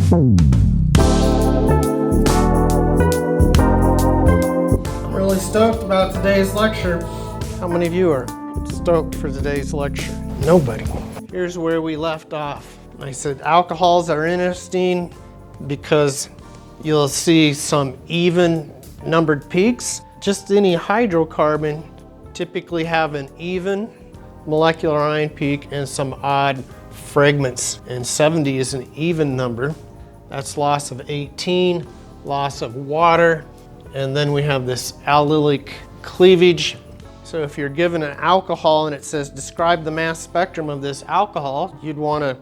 I'm really stoked about today's lecture. How many of you are stoked for today's lecture? Nobody. Here's where we left off. I said alcohols are interesting because you'll see some even numbered peaks. Just any hydrocarbon typically have an even molecular ion peak and some odd fragments. And 70 is an even number. That's loss of 18, loss of water, and then we have this allylic cleavage. So if you're given an alcohol and it says describe the mass spectrum of this alcohol, you'd want to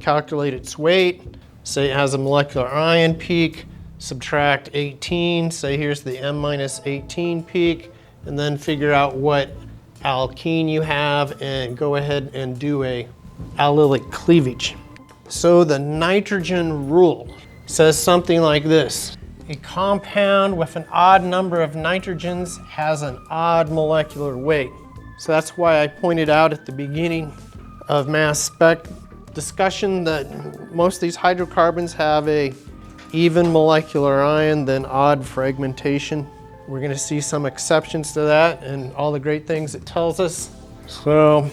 calculate its weight, say it has a molecular ion peak, subtract 18, say here's the M-18 peak, and then figure out what alkene you have and go ahead and do a allylic cleavage. So the nitrogen rule says something like this. A compound with an odd number of nitrogens has an odd molecular weight. So that's why I pointed out at the beginning of mass spec discussion that most of these hydrocarbons have a even molecular ion than odd fragmentation. We're going to see some exceptions to that and all the great things it tells us. So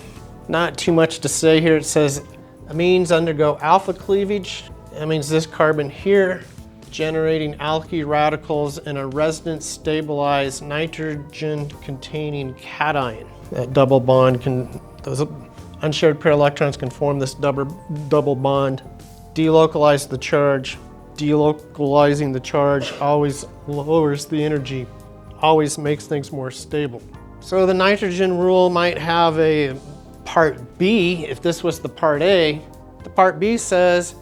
not too much to say here. It says amines undergo alpha cleavage. That means this carbon here generating alkyl radicals in a resonance stabilized nitrogen containing cation. That double bond those unshared pair electrons can form this double bond, delocalize the charge. Delocalizing the charge always lowers the energy, always makes things more stable. So the nitrogen rule might have a part B. If this was the part A, the part B says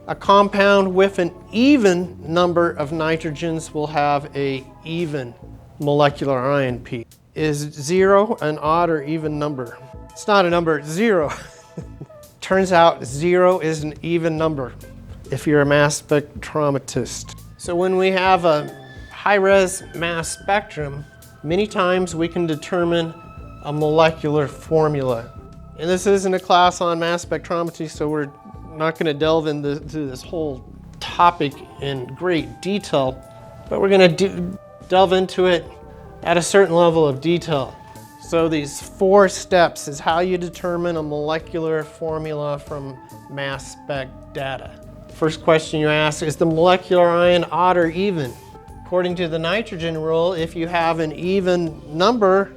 a compound with an even number of nitrogens will have a even molecular ion peak. Is 0 an odd or even number? It's not a number, it's 0. Turns out 0 is an even number if you're a mass spectrometrist. So when we have a high-res mass spectrum, many times we can determine a molecular formula. And this isn't a class on mass spectrometry, so we're not going to delve into this whole topic in great detail, but we're going to delve into it at a certain level of detail. So these 4 steps is how you determine a molecular formula from mass spec data. First question you ask, is the molecular ion odd or even? According to the nitrogen rule, if you have an even number,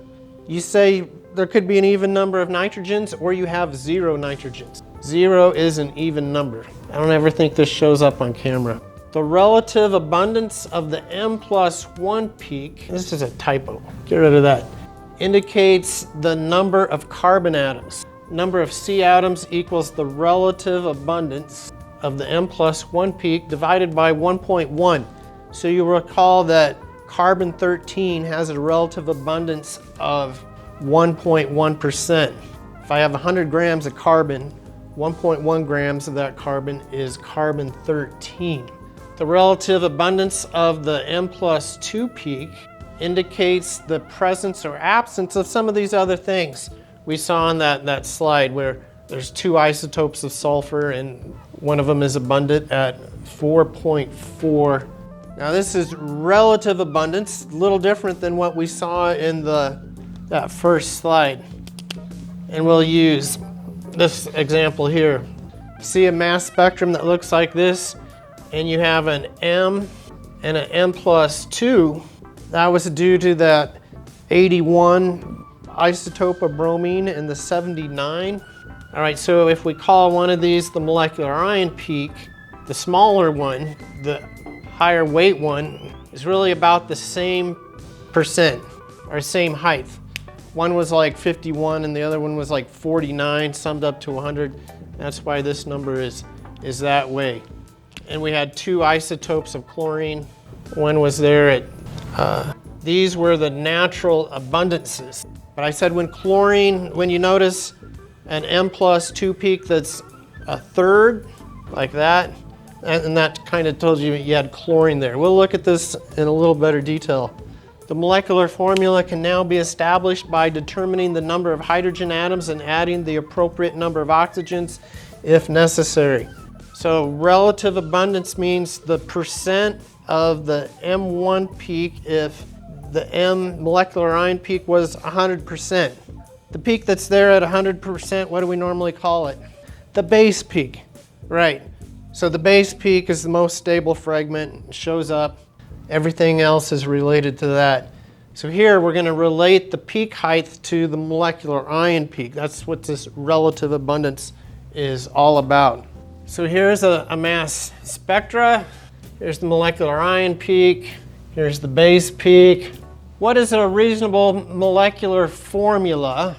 you say there could be an even number of nitrogens or you have 0 nitrogens. 0 is an even number. I don't ever think this shows up on camera. The relative abundance of the M+1 peak, this is a typo, get rid of that, indicates the number of carbon atoms. Number of C atoms equals the relative abundance of the M+1 peak divided by 1.1. So you recall that carbon 13 has a relative abundance of 1.1%. If I have 100 grams of carbon, 1.1 grams of that carbon is carbon 13. The relative abundance of the M+2 peak indicates the presence or absence of some of these other things we saw on that slide where there's 2 isotopes of sulfur and one of them is abundant at 4.4. Now this is relative abundance, a little different than what we saw in that first slide. And we'll use this example here. See a mass spectrum that looks like this, and you have an M and an M+2. That was due to that 81 isotope of bromine and the 79. All right, so if we call one of these the molecular ion peak, the smaller one, the higher weight one, is really about the same percent or same height. One was like 51 and the other one was like 49, summed up to 100. That's why this number is that way. And we had 2 isotopes of chlorine. One was there at, these were the natural abundances. But I said when you notice an M+2 peak that's a third, like that, and that kind of told you had chlorine there. We'll look at this in a little better detail. The molecular formula can now be established by determining the number of hydrogen atoms and adding the appropriate number of oxygens if necessary. So relative abundance means the percent of the M1 peak if the M molecular ion peak was 100%. The peak that's there at 100%, what do we normally call it? The base peak, right. So the base peak is the most stable fragment, shows up. Everything else is related to that. So here we're going to relate the peak height to the molecular ion peak. That's what this relative abundance is all about. So here's a mass spectra. Here's the molecular ion peak. Here's the base peak. What is a reasonable molecular formula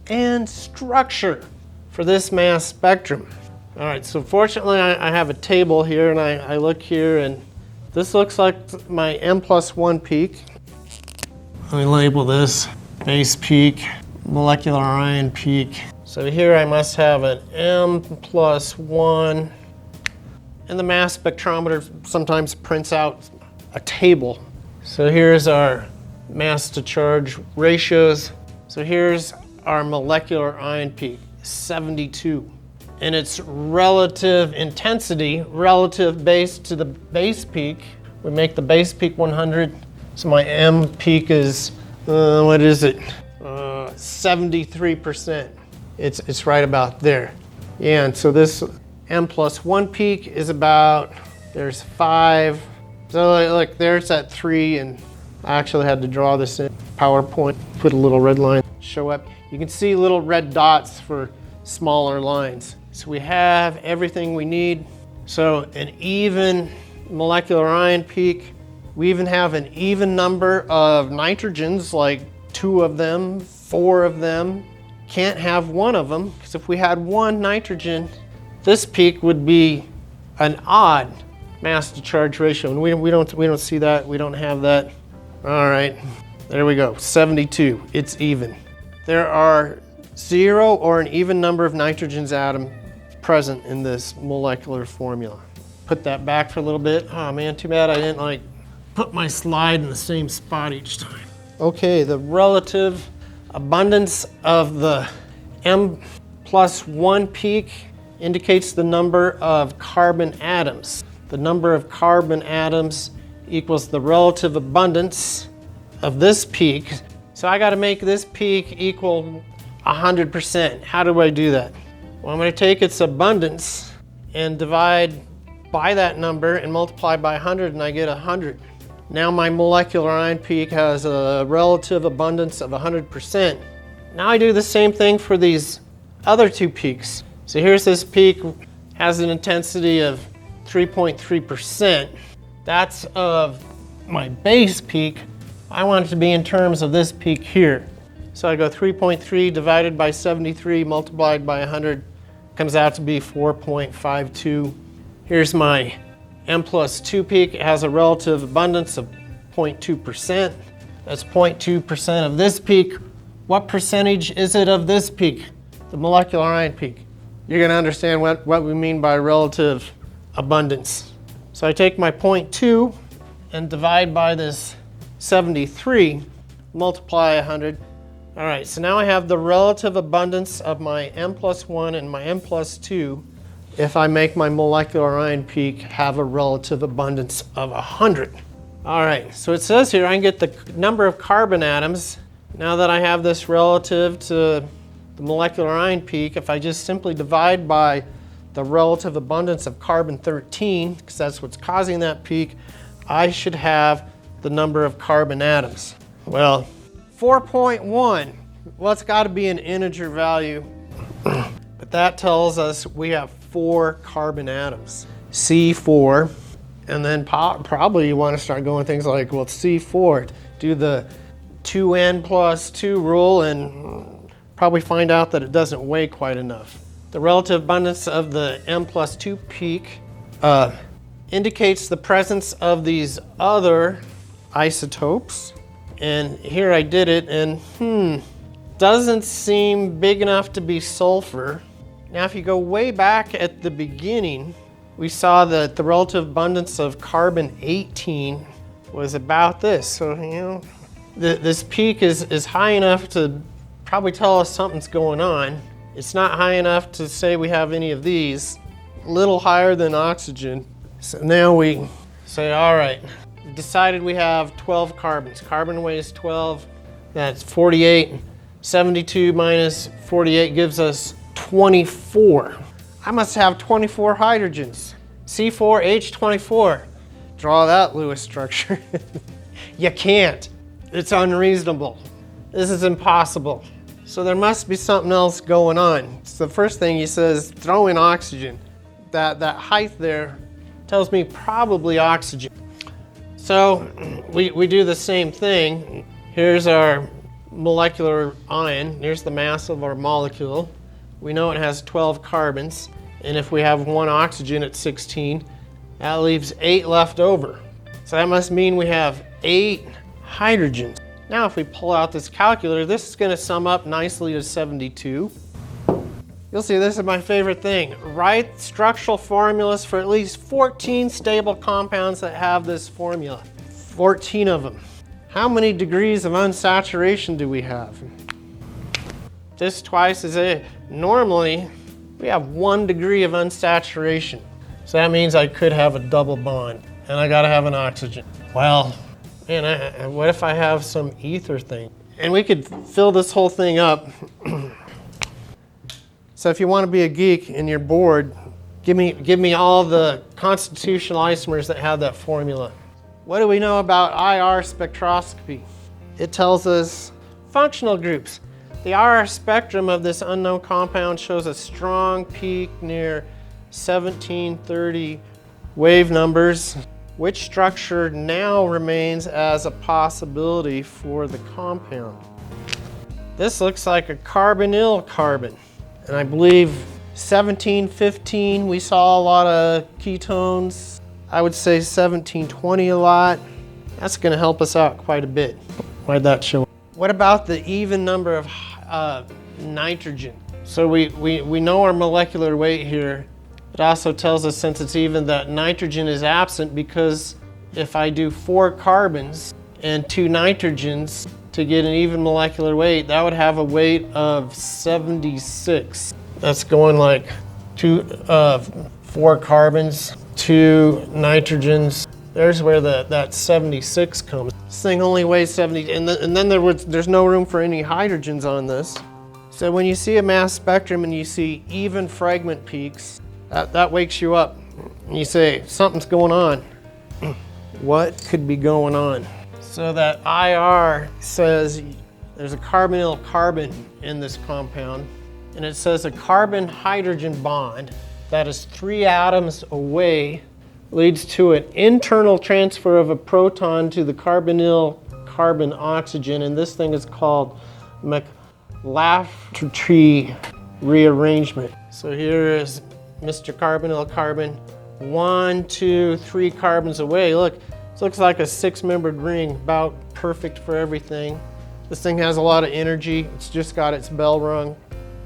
and structure for this mass spectrum? All right, so fortunately I have a table here, and I look here, and this looks like my M+1 peak. Let me label this base peak, molecular ion peak. So here I must have an M+1, and the mass spectrometer sometimes prints out a table. So here's our mass to charge ratios. So here's our molecular ion peak, 72. And its relative intensity, relative base to the base peak, we make the base peak 100. So my M peak is, what is it? 73%. It's right about there. Yeah, and so this M+1 peak is about, there's 5. So like there's at 3, and I actually had to draw this in PowerPoint, put a little red line, show up. You can see little red dots for smaller lines. So we have everything we need. So an even molecular ion peak. We even have an even number of nitrogens, like 2 of them, 4 of them. Can't have 1 of them, because if we had 1 nitrogen, this peak would be an odd mass to charge ratio, and we don't see that. We don't have that. All right, there we go. 72. It's even. There are 0 or an even number of nitrogens atom present in this molecular formula. Put that back for a little bit. Oh man, too bad I didn't put my slide in the same spot each time. Okay, the relative abundance of the M+1 peak indicates the number of carbon atoms. The number of carbon atoms equals the relative abundance of this peak. So I got to make this peak equal 100%. How do I do that? Well, I'm going to take its abundance and divide by that number and multiply by 100, and I get 100. Now my molecular ion peak has a relative abundance of 100%. Now I do the same thing for these other 2 peaks. So here's this peak, has an intensity of 3.3%. That's of my base peak. I want it to be in terms of this peak here. So I go 3.3 divided by 73 multiplied by 100, comes out to be 4.52. Here's my M+2 peak. It has a relative abundance of 0.2%. That's 0.2% of this peak. What percentage is it of this peak, the molecular ion peak? You're going to understand what we mean by relative abundance. So I take my 0.2 and divide by this 73, multiply 100. All right, so now I have the relative abundance of my M+1 and my M+2 if I make my molecular ion peak have a relative abundance of 100. All right, so it says here I can get the number of carbon atoms. Now that I have this relative to the molecular ion peak, if I just simply divide by the relative abundance of carbon-13, because that's what's causing that peak, I should have the number of carbon atoms. Well, 4.1, well, it's got to be an integer value, but that tells us we have 4 carbon atoms, C4, and then probably you want to start going things like, well, C4, do the 2n plus 2 rule and probably find out that it doesn't weigh quite enough. The relative abundance of the M+2 peak indicates the presence of these other isotopes. And here I did it, and doesn't seem big enough to be sulfur. Now if you go way back at the beginning, we saw that the relative abundance of carbon-18 was about this. So, you know, this peak is high enough to probably tell us something's going on. It's not high enough to say we have any of these. a little higher than oxygen. So now we say, all right, we decided we have 12 carbons. Carbon weighs 12, that's 48. 72 minus 48 gives us 24. I must have 24 hydrogens. C4H24. Draw that Lewis structure. You can't. It's unreasonable. This is impossible. So there must be something else going on. So the first thing he says, throw in oxygen. That height there tells me probably oxygen. So we do the same thing. Here's our molecular ion. Here's the mass of our molecule. We know it has 12 carbons. And if we have one oxygen at 16, that leaves 8 left over. So that must mean we have 8 hydrogens. Now if we pull out this calculator, this is going to sum up nicely to 72. You'll see this is my favorite thing. Write structural formulas for at least 14 stable compounds that have this formula. 14 of them. How many degrees of unsaturation do we have? This twice as A. Normally, we have 1 degree of unsaturation. So that means I could have a double bond, and I gotta have an oxygen. Well, man, what if I have some ether thing? And we could fill this whole thing up. So if you want to be a geek and you're bored, give me all the constitutional isomers that have that formula. What do we know about IR spectroscopy? It tells us functional groups. The IR spectrum of this unknown compound shows a strong peak near 1730 wave numbers. Which structure now remains as a possibility for the compound? This looks like a carbonyl carbon. And I believe 1715, we saw a lot of ketones. I would say 1720 a lot. That's going to help us out quite a bit. Why'd that show? What about the even number of nitrogen? So we know our molecular weight here. It also tells us, since it's even, that nitrogen is absent, because if I do 4 carbons and 2 nitrogens to get an even molecular weight, that would have a weight of 76. That's going like 4 carbons, 2 nitrogens. There's where that 76 comes. This thing only weighs 70, and then there's no room for any hydrogens on this. So when you see a mass spectrum and you see even fragment peaks, that wakes you up. And you say, something's going on. What could be going on? So that IR says there's a carbonyl carbon in this compound, and it says a carbon-hydrogen bond that is 3 atoms away leads to an internal transfer of a proton to the carbonyl carbon oxygen, and this thing is called McLafferty rearrangement. So here is Mr. Carbonyl carbon, 1, 2, 3 carbons away. Look, this looks like a 6-membered ring, about perfect for everything. This thing has a lot of energy. It's just got its bell rung.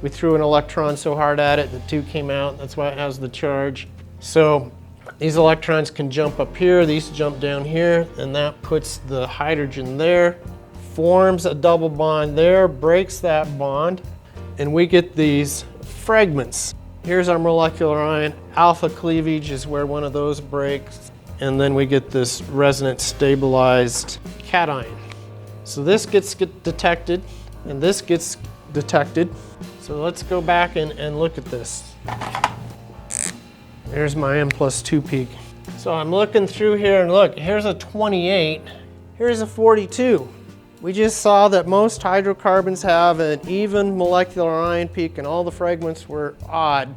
We threw an electron so hard at it, the 2 came out. That's why it has the charge. So these electrons can jump up here, these jump down here, and that puts the hydrogen there, forms a double bond there, breaks that bond, and we get these fragments. Here's our molecular ion. Alpha cleavage is where one of those breaks, and then we get this resonance stabilized cation. So this gets detected, and this gets detected. So let's go back and look at this. There's my M+2 peak. So I'm looking through here, and look, here's a 28, here's a 42. We just saw that most hydrocarbons have an even molecular ion peak and all the fragments were odd.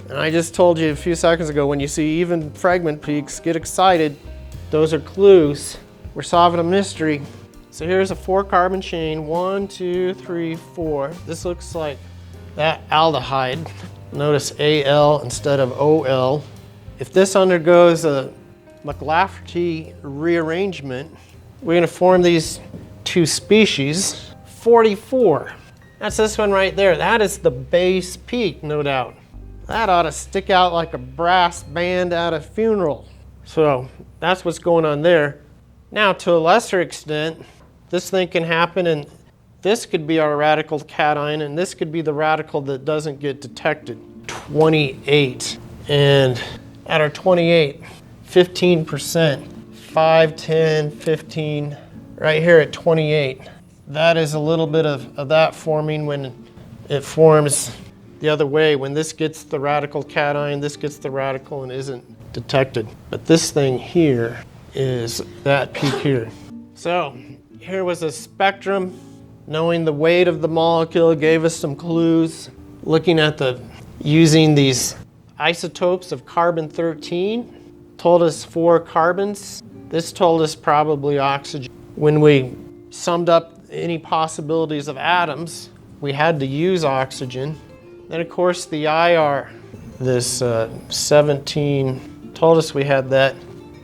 And I just told you a few seconds ago, when you see even fragment peaks, get excited. Those are clues. We're solving a mystery. So here's a 4-carbon chain, 1, 2, 3, 4. This looks like that aldehyde. Notice Al instead of Ol. If this undergoes a McLafferty rearrangement, we're going to form these 2 species. 44. That's this one right there. That is the base peak, no doubt. That ought to stick out like a brass band at a funeral. So that's what's going on there. Now, to a lesser extent, this thing can happen, and this could be our radical cation, and this could be the radical that doesn't get detected. 28. And at our 28, 15%, 5, 10, 15, right here at 28. That is a little bit of that forming when it forms the other way. When this gets the radical cation, this gets the radical and isn't detected. But this thing here is that peak here. So here was a spectrum. Knowing the weight of the molecule gave us some clues. Looking at using these isotopes of carbon-13 told us 4 carbons. This told us probably oxygen. When we summed up any possibilities of atoms, we had to use oxygen. Then of course the IR, this 17, told us we had that.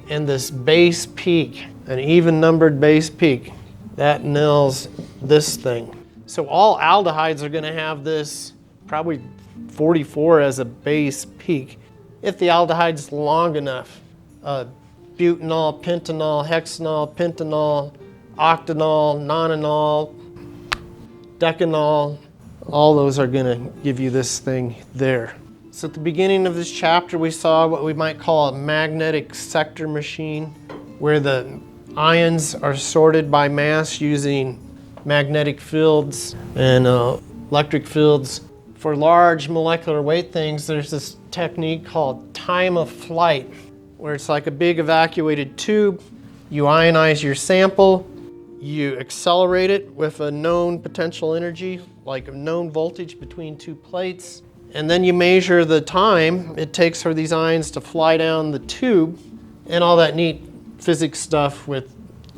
And this base peak, an even numbered base peak, that nails this thing. So all aldehydes are gonna have this probably 44 as a base peak if the aldehyde's long enough. Butanol, pentanol, hexanol, pentanol, octanol, nonanol, decanol, all those are gonna give you this thing there. So at the beginning of this chapter, we saw what we might call a magnetic sector machine, where the ions are sorted by mass using magnetic fields and electric fields. For large molecular weight things, there's this technique called time of flight, where it's like a big evacuated tube. You ionize your sample, you accelerate it with a known potential energy, like a known voltage between 2 plates, and then you measure the time it takes for these ions to fly down the tube, and all that neat physics stuff with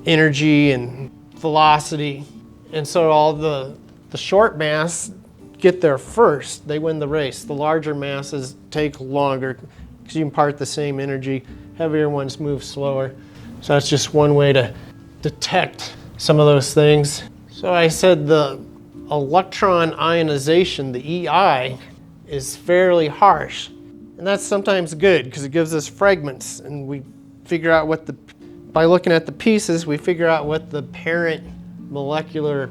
energy and velocity. And so all the short mass get there first. They win the race. The larger masses take longer because you impart the same energy. Heavier ones move slower. So that's just one way to detect some of those things. So I said the electron ionization, the EI, is fairly harsh. And that's sometimes good because it gives us fragments, and we figure out by looking at the pieces, we figure out what the parent molecular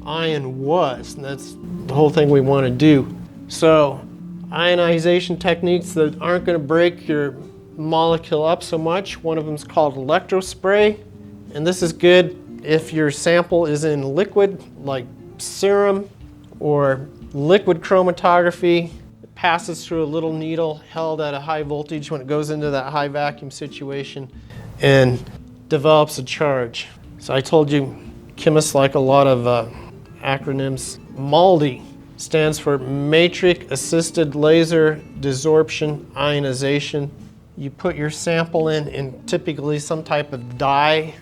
ion was, and that's the whole thing we want to do. So ionization techniques that aren't going to break your molecule up so much, one of them is called electrospray, and this is good if your sample is in liquid like serum or liquid chromatography. It passes through a little needle held at a high voltage when it goes into that high vacuum situation and develops a charge. So I told you chemists like a lot of acronyms. MALDI stands for Matrix Assisted Laser Desorption Ionization. You put your sample in typically some type of dye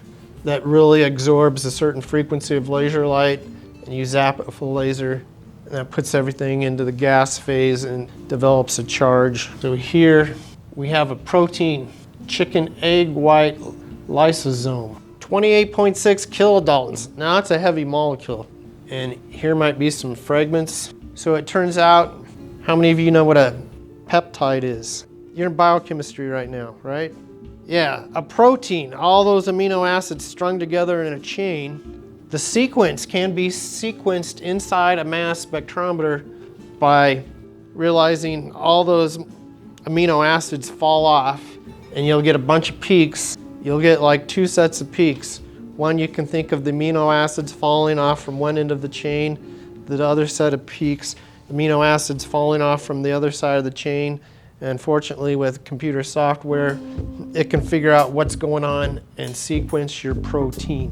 that really absorbs a certain frequency of laser light, and you zap it with a laser, and that puts everything into the gas phase and develops a charge. So here we have a protein, chicken egg white lysosome, 28.6 kilodaltons. Now that's a heavy molecule, and here might be some fragments. So it turns out, how many of you know what a peptide is? You're in biochemistry right now, right? Yeah, a protein, all those amino acids strung together in a chain. The sequence can be sequenced inside a mass spectrometer by realizing all those amino acids fall off, and you'll get a bunch of peaks. You'll get like 2 sets of peaks. One, you can think of the amino acids falling off from one end of the chain, the other set of peaks, amino acids falling off from the other side of the chain. And fortunately, with computer software, it can figure out what's going on and sequence your protein.